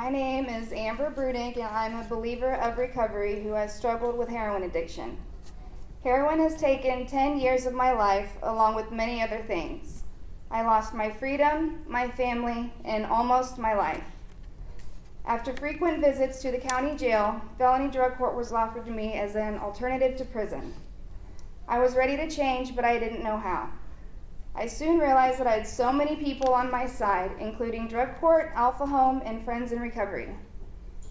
My name is Amber Brudink, and I'm a believer of recovery who has struggled with heroin addiction. Heroin has taken 10 years of my life, along with many other things. I lost my freedom, my family, and almost my life. After frequent visits to the county jail, Felony Drug Court was offered to me as an alternative to prison. I was ready to change, but I didn't know how. I soon realized that I had so many people on my side, including Drug Court, Alpha Home, and Friends in Recovery.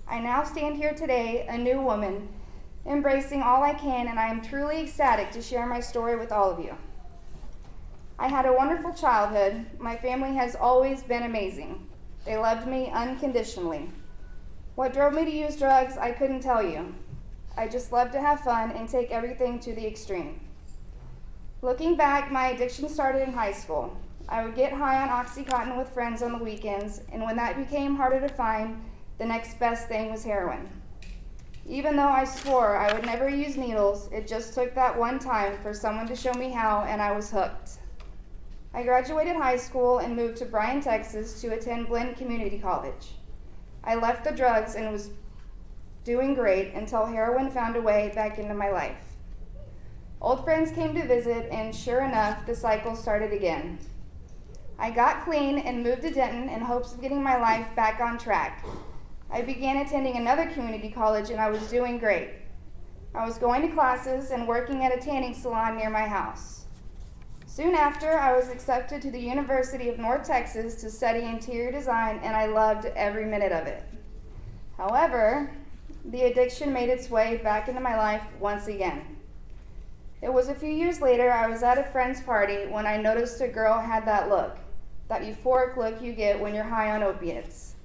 I now stand here today, a new woman, embracing all I can, and I am truly ecstatic to share my story with all of you. I had a wonderful childhood. My family has always been amazing. They loved me unconditionally. What drove me to use drugs, I couldn't tell you. I just loved to have fun and take everything to the extreme. Looking back, my addiction started in high school. I would get high on Oxycontin with friends on the weekends, and when that became harder to find, the next best thing was heroin. Even though I swore I would never use needles, it just took that one time for someone to show me how, and I was hooked. I graduated high school and moved to Bryan, Texas to attend Blinn Community College. I left the drugs and was doing great until heroin found a way back into my life. Old friends came to visit, and sure enough, the cycle started again. I got clean and moved to Denton in hopes of getting my life back on track. I began attending another community college, and I was doing great. I was going to classes and working at a tanning salon near my house. Soon after, I was accepted to the University of North Texas to study interior design, and I loved every minute of it. However, the addiction made its way back into my life once again. It was a few years later, I was at a friend's party when I noticed a girl had that look, that euphoric look you get when you're high on opiates.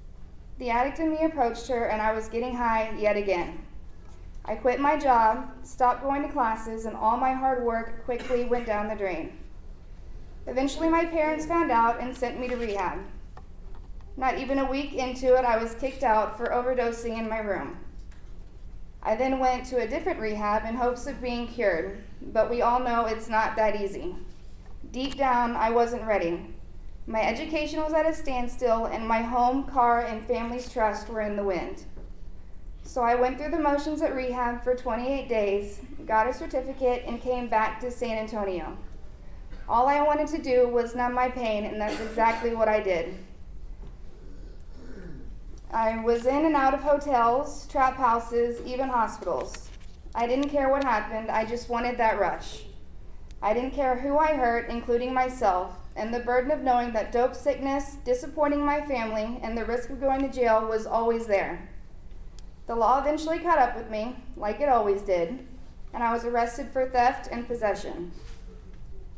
The addict in me approached her, and I was getting high yet again. I quit my job, stopped going to classes, and all my hard work quickly went down the drain. Eventually, my parents found out and sent me to rehab. Not even a week into it, I was kicked out for overdosing in my room. I then went to a different rehab in hopes of being cured, but we all know it's not that easy. Deep down, I wasn't ready. My education was at a standstill, and my home, car, and family's trust were in the wind. So I went through the motions at rehab for 28 days, got a certificate, and came back to San Antonio. All I wanted to do was numb my pain, and that's exactly what I did. I was in and out of hotels, trap houses, even hospitals. I didn't care what happened, I just wanted that rush. I didn't care who I hurt, including myself, and the burden of knowing that dope sickness, disappointing my family, and the risk of going to jail was always there. The law eventually caught up with me, like it always did, and I was arrested for theft and possession.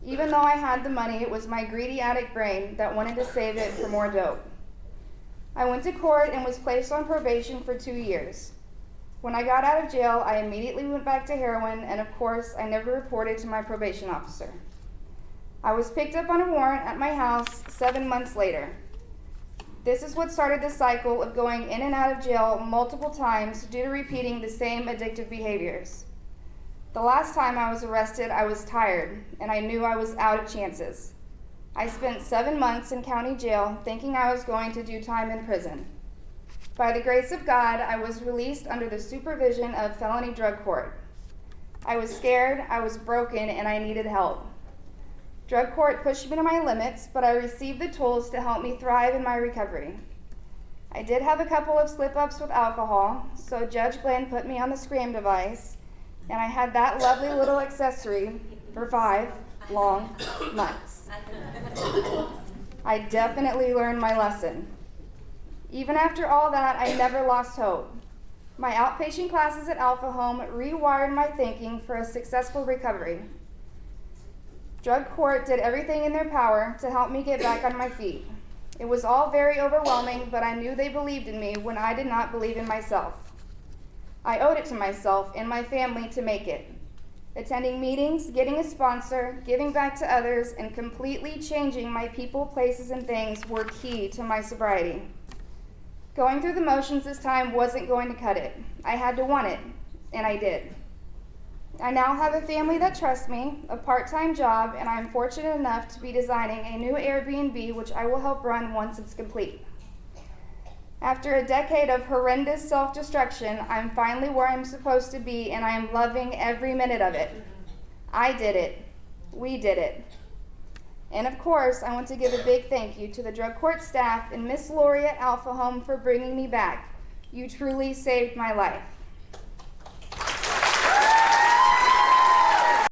Even though I had the money, it was my greedy addict brain that wanted to save it for more dope. I went to court and was placed on probation for 2 years. When I got out of jail, I immediately went back to heroin, and of course, I never reported to my probation officer. I was picked up on a warrant at my house 7 months later. This is what started the cycle of going in and out of jail multiple times due to repeating the same addictive behaviors. The last time I was arrested, I was tired, and I knew I was out of chances. I spent 7 months in county jail thinking I was going to do time in prison. By the grace of God, I was released under the supervision of Felony Drug Court. I was scared, I was broken, and I needed help. Drug Court pushed me to my limits, but I received the tools to help me thrive in my recovery. I did have a couple of slip-ups with alcohol, so Judge Glenn put me on the scram device, and I had that lovely little accessory for 5 long months. I definitely learned my lesson. Even after all that, I never lost hope. My outpatient classes at Alpha Home rewired my thinking for a successful recovery. Drug Court did everything in their power to help me get back on my feet. It was all very overwhelming, but I knew they believed in me when I did not believe in myself. I owed it to myself and my family to make it. Attending meetings, getting a sponsor, giving back to others, and completely changing my people, places, and things were key to my sobriety. Going through the motions this time wasn't going to cut it. I had to want it, and I did. I now have a family that trusts me, a part-time job, and I'm fortunate enough to be designing a new Airbnb which I will help run once it's complete. After a decade of horrendous self-destruction, I'm finally where I'm supposed to be, and I am loving every minute of it. I did it. We did it. And of course, I want to give a big thank you to the drug court staff and Miss Lori at Alpha Home for bringing me back. You truly saved my life.